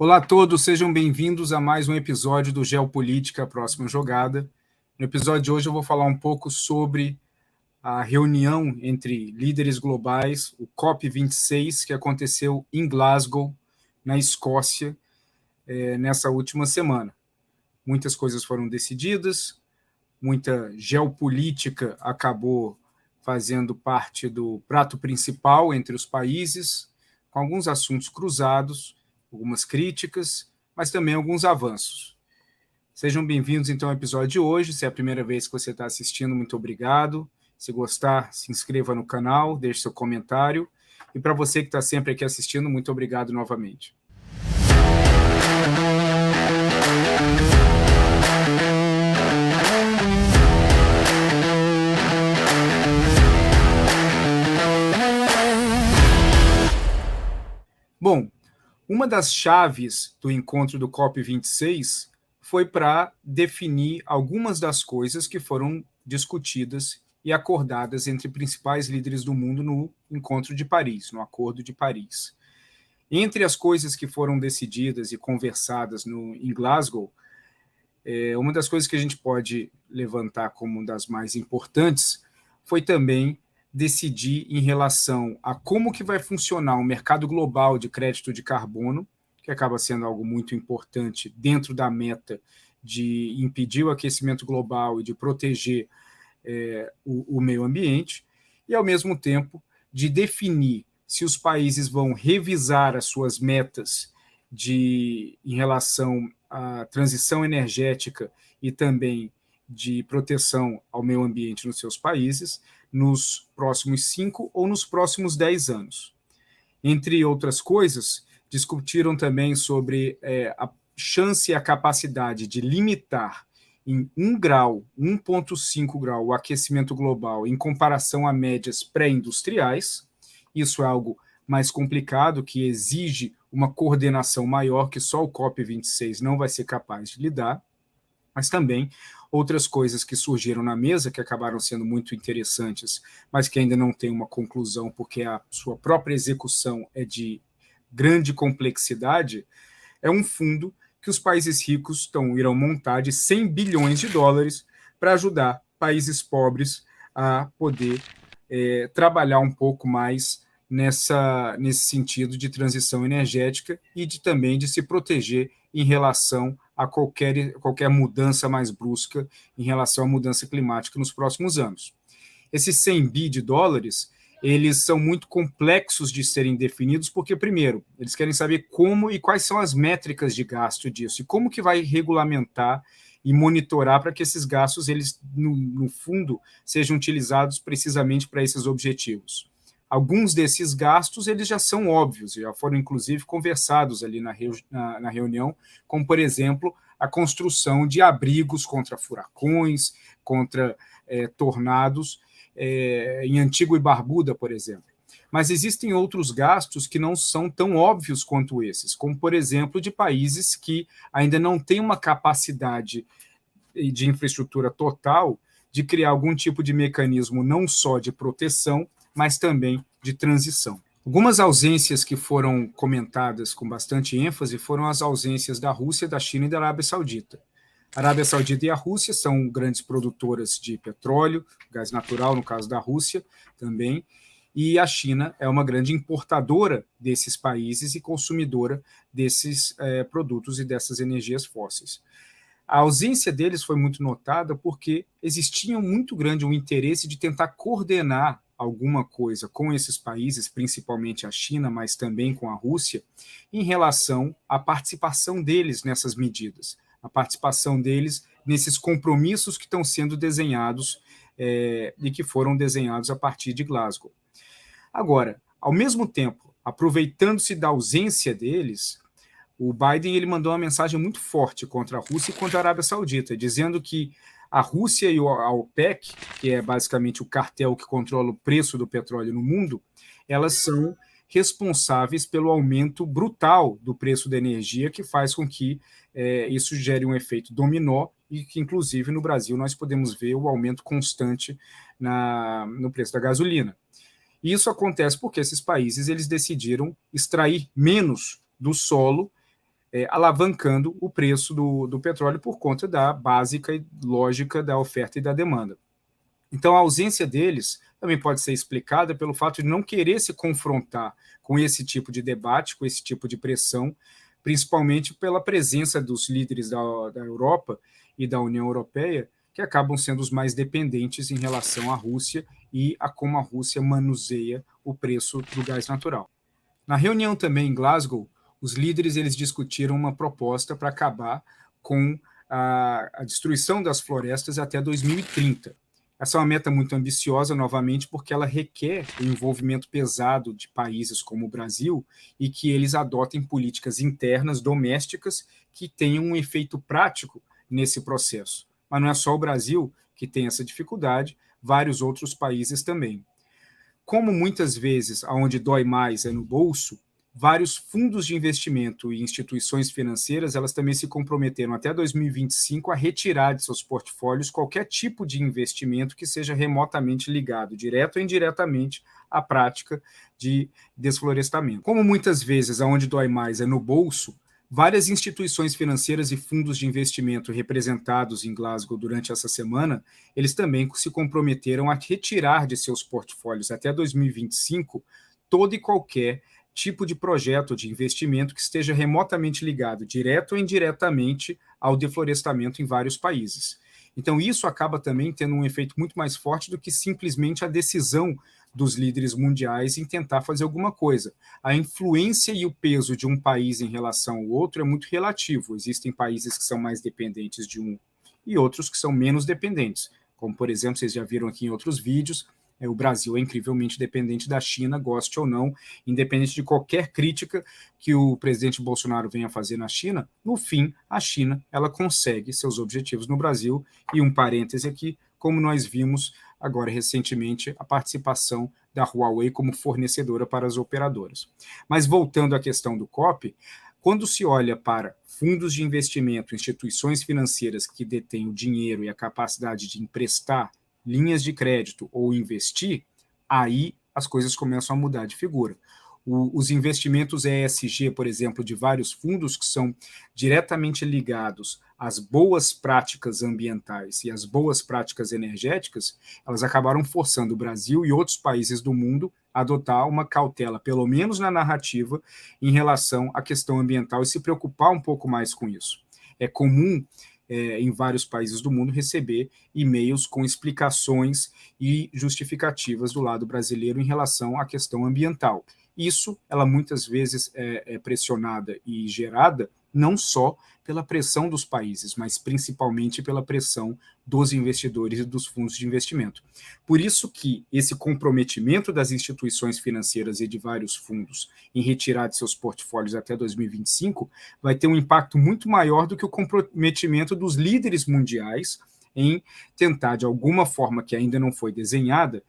Olá a todos, sejam bem-vindos a mais um episódio do Geopolítica Próxima Jogada. No episódio de hoje eu vou falar um pouco sobre a reunião entre líderes globais, o COP26, que aconteceu em Glasgow, na Escócia, nessa última semana. Muitas coisas foram decididas, muita geopolítica acabou fazendo parte do prato principal entre os países, com alguns assuntos cruzados, algumas críticas, mas também alguns avanços. Sejam bem-vindos, então, ao episódio de hoje. Se é a primeira vez que você está assistindo, muito obrigado. Se gostar, se inscreva no canal, deixe seu comentário. E para você que está sempre aqui assistindo, muito obrigado novamente. Bom, uma das chaves do encontro do COP26 foi para definir algumas das coisas que foram discutidas e acordadas entre principais líderes do mundo no encontro de Paris, no Acordo de Paris. Entre as coisas que foram decididas e conversadas em Glasgow, uma das coisas que a gente pode levantar como das mais importantes foi também decidir em relação a como que vai funcionar o mercado global de crédito de carbono, que acaba sendo algo muito importante dentro da meta de impedir o aquecimento global e de proteger o meio ambiente, e, ao mesmo tempo, de definir se os países vão revisar as suas metas em relação à transição energética e também de proteção ao meio ambiente nos seus países nos próximos 5 ou nos próximos 10 anos. Entre outras coisas, discutiram também sobre a chance e a capacidade de limitar em 1 grau, 1,5 grau, o aquecimento global em comparação a médias pré-industriais. Isso é algo mais complicado, que exige uma coordenação maior, que só o COP26 não vai ser capaz de lidar, mas também outras coisas que surgiram na mesa, que acabaram sendo muito interessantes, mas que ainda não tem uma conclusão, porque a sua própria execução é de grande complexidade, é um fundo que os países ricos irão montar de 100 bilhões de dólares para ajudar países pobres a poder trabalhar um pouco mais nesse sentido de transição energética e também de se proteger em relação a qualquer mudança mais brusca em relação à mudança climática nos próximos anos. Esses 100 bi de dólares, eles são muito complexos de serem definidos, porque, primeiro, eles querem saber como e quais são as métricas de gasto disso, e como que vai regulamentar e monitorar para que esses gastos, eles, no fundo, sejam utilizados precisamente para esses objetivos. Alguns desses gastos, eles já são óbvios, já foram, inclusive, conversados ali na reunião, como, por exemplo, a construção de abrigos contra furacões, contra tornados, em Antigua e Barbuda, por exemplo. Mas existem outros gastos que não são tão óbvios quanto esses, como, por exemplo, de países que ainda não têm uma capacidade de infraestrutura total de criar algum tipo de mecanismo não só de proteção, mas também de transição. Algumas ausências que foram comentadas com bastante ênfase foram as ausências da Rússia, da China e da Arábia Saudita. A Arábia Saudita e a Rússia são grandes produtoras de petróleo, gás natural, no caso da Rússia também, e a China é uma grande importadora desses países e consumidora desses produtos e dessas energias fósseis. A ausência deles foi muito notada porque existia muito grande um interesse de tentar coordenar alguma coisa com esses países, principalmente a China, mas também com a Rússia, em relação à participação deles nessas medidas, a participação deles nesses compromissos que estão sendo desenhados e que foram desenhados a partir de Glasgow. Agora, ao mesmo tempo, aproveitando-se da ausência deles, o Biden ele mandou uma mensagem muito forte contra a Rússia e contra a Arábia Saudita, dizendo que a Rússia e a OPEC, que é basicamente o cartel que controla o preço do petróleo no mundo, elas são responsáveis pelo aumento brutal do preço da energia, que faz com que isso gere um efeito dominó e que, inclusive, no Brasil, nós podemos ver o aumento constante no preço da gasolina. E isso acontece porque esses países eles decidiram extrair menos do solo alavancando o preço do petróleo por conta da básica e lógica da oferta e da demanda. Então, a ausência deles também pode ser explicada pelo fato de não querer se confrontar com esse tipo de debate, com esse tipo de pressão, principalmente pela presença dos líderes da Europa e da União Europeia, que acabam sendo os mais dependentes em relação à Rússia e a como a Rússia manuseia o preço do gás natural. Na reunião também em Glasgow, os líderes eles discutiram uma proposta para acabar com a destruição das florestas até 2030. Essa é uma meta muito ambiciosa, novamente, porque ela requer o envolvimento pesado de países como o Brasil e que eles adotem políticas internas, domésticas, que tenham um efeito prático nesse processo. Mas não é só o Brasil que tem essa dificuldade, vários outros países também. Como muitas vezes aonde dói mais é no bolso, vários fundos de investimento e instituições financeiras, elas também se comprometeram até 2025 a retirar de seus portfólios qualquer tipo de investimento que seja remotamente ligado, direto ou indiretamente, à prática de desflorestamento. Como muitas vezes aonde dói mais é no bolso, várias instituições financeiras e fundos de investimento representados em Glasgow durante essa semana, eles também se comprometeram a retirar de seus portfólios até 2025 todo e qualquer tipo de projeto de investimento que esteja remotamente ligado, direto ou indiretamente, ao deflorestamento em vários países. Então, isso acaba também tendo um efeito muito mais forte do que simplesmente a decisão dos líderes mundiais em tentar fazer alguma coisa. A influência e o peso de um país em relação ao outro é muito relativo. Existem países que são mais dependentes de um e outros que são menos dependentes. Como, por exemplo, vocês já viram aqui em outros vídeos, o Brasil é incrivelmente dependente da China, goste ou não, independente de qualquer crítica que o presidente Bolsonaro venha fazer na China, no fim, a China ela consegue seus objetivos no Brasil. E um parêntese aqui, como nós vimos agora recentemente, a participação da Huawei como fornecedora para as operadoras. Mas voltando à questão do COP, quando se olha para fundos de investimento, instituições financeiras que detêm o dinheiro e a capacidade de emprestar linhas de crédito ou investir, aí as coisas começam a mudar de figura. Os investimentos ESG, por exemplo, de vários fundos que são diretamente ligados às boas práticas ambientais e às boas práticas energéticas, elas acabaram forçando o Brasil e outros países do mundo a adotar uma cautela, pelo menos na narrativa, em relação à questão ambiental e se preocupar um pouco mais com isso. É comum em vários países do mundo, receber e-mails com explicações e justificativas do lado brasileiro em relação à questão ambiental. Isso, ela muitas vezes é pressionada e gerada não só pela pressão dos países, mas principalmente pela pressão dos investidores e dos fundos de investimento. Por isso que esse comprometimento das instituições financeiras e de vários fundos em retirar de seus portfólios até 2025 vai ter um impacto muito maior do que o comprometimento dos líderes mundiais em tentar, de alguma forma que ainda não foi desenhada,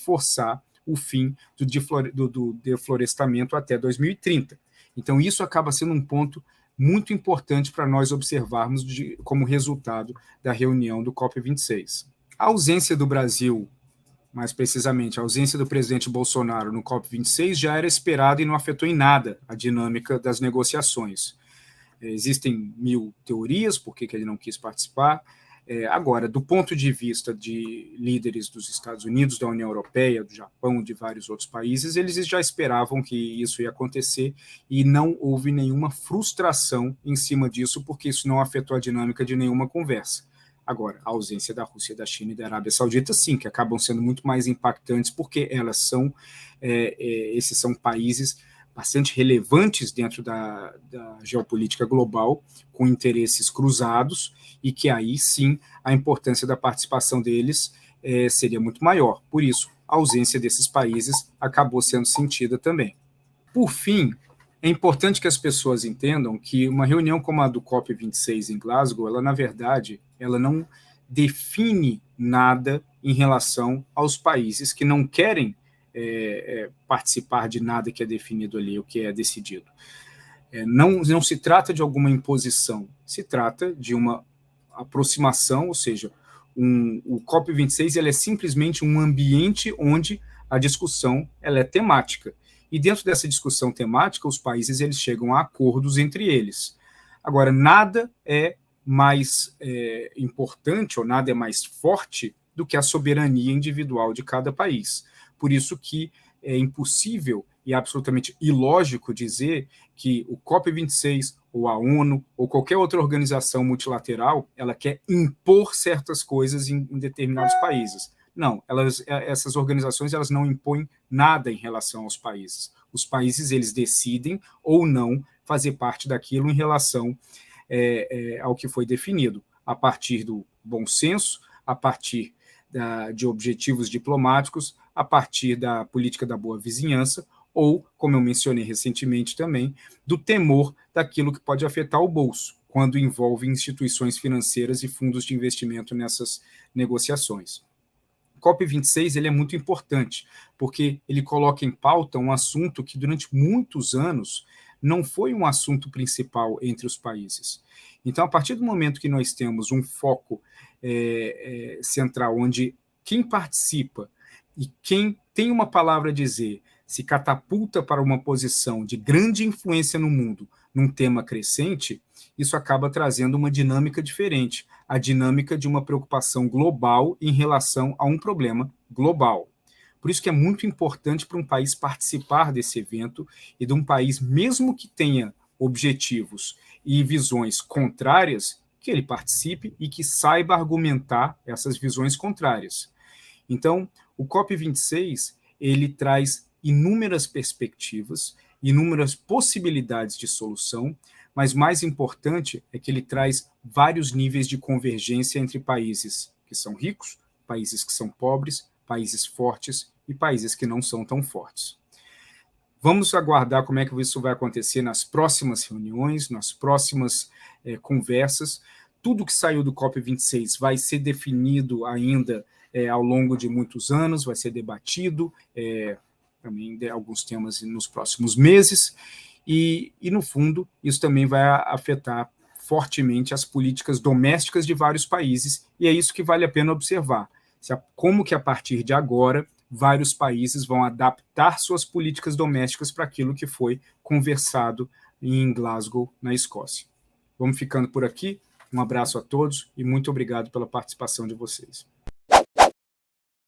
forçar o fim do deflorestamento até 2030. Então, isso acaba sendo um ponto muito importante para nós observarmos como resultado da reunião do COP26. A ausência do Brasil, mais precisamente, a ausência do presidente Bolsonaro no COP26 já era esperada e não afetou em nada a dinâmica das negociações. Existem 1000 teorias por que ele não quis participar. Agora, do ponto de vista de líderes dos Estados Unidos, da União Europeia, do Japão, de vários outros países, eles já esperavam que isso ia acontecer e não houve nenhuma frustração em cima disso, porque isso não afetou a dinâmica de nenhuma conversa. Agora, a ausência da Rússia, da China e da Arábia Saudita, sim, que acabam sendo muito mais impactantes, porque esses são países bastante relevantes dentro da geopolítica global, com interesses cruzados, e que aí sim a importância da participação deles seria muito maior. Por isso, a ausência desses países acabou sendo sentida também. Por fim, é importante que as pessoas entendam que uma reunião como a do COP26 em Glasgow, ela, na verdade, ela não define nada em relação aos países que não querem participar de nada que é definido ali, o que é decidido. Não se trata de alguma imposição, se trata de uma aproximação, ou seja, o COP26 ele é simplesmente um ambiente onde a discussão ela é temática. e dentro dessa discussão temática, os países eles chegam a acordos entre eles. Agora, nada é mais importante ou nada é mais forte do que a soberania individual de cada país. Por isso que é impossível e absolutamente ilógico dizer que o COP26 ou a ONU ou qualquer outra organização multilateral ela quer impor certas coisas em determinados países. Não, essas organizações elas não impõem nada em relação aos países. Os países eles decidem ou não fazer parte daquilo em relação ao que foi definido, a partir do bom senso, a partir de objetivos diplomáticos, a partir da política da boa vizinhança, ou, como eu mencionei recentemente também, do temor daquilo que pode afetar o bolso, quando envolve instituições financeiras e fundos de investimento nessas negociações. O COP26 ele é muito importante, porque ele coloca em pauta um assunto que durante muitos anos não foi um assunto principal entre os países. Então, a partir do momento que nós temos um foco central, onde quem participa e quem tem uma palavra a dizer se catapulta para uma posição de grande influência no mundo num tema crescente, isso acaba trazendo uma dinâmica diferente, a dinâmica de uma preocupação global em relação a um problema global. Por isso que é muito importante para um país participar desse evento e de um país, mesmo que tenha objetivos e visões contrárias, que ele participe e que saiba argumentar essas visões contrárias. Então, o COP26, ele traz inúmeras perspectivas, inúmeras possibilidades de solução, mas mais importante é que ele traz vários níveis de convergência entre países que são ricos, países que são pobres, países fortes e países que não são tão fortes. Vamos aguardar como é que isso vai acontecer nas próximas reuniões, nas próximas conversas. Tudo que saiu do COP26 vai ser definido ainda ao longo de muitos anos, vai ser debatido, também de alguns temas nos próximos meses, e, no fundo, isso também vai afetar fortemente as políticas domésticas de vários países, e é isso que vale a pena observar, como que a partir de agora vários países vão adaptar suas políticas domésticas para aquilo que foi conversado em Glasgow, na Escócia. Vamos ficando por aqui, um abraço a todos e muito obrigado pela participação de vocês.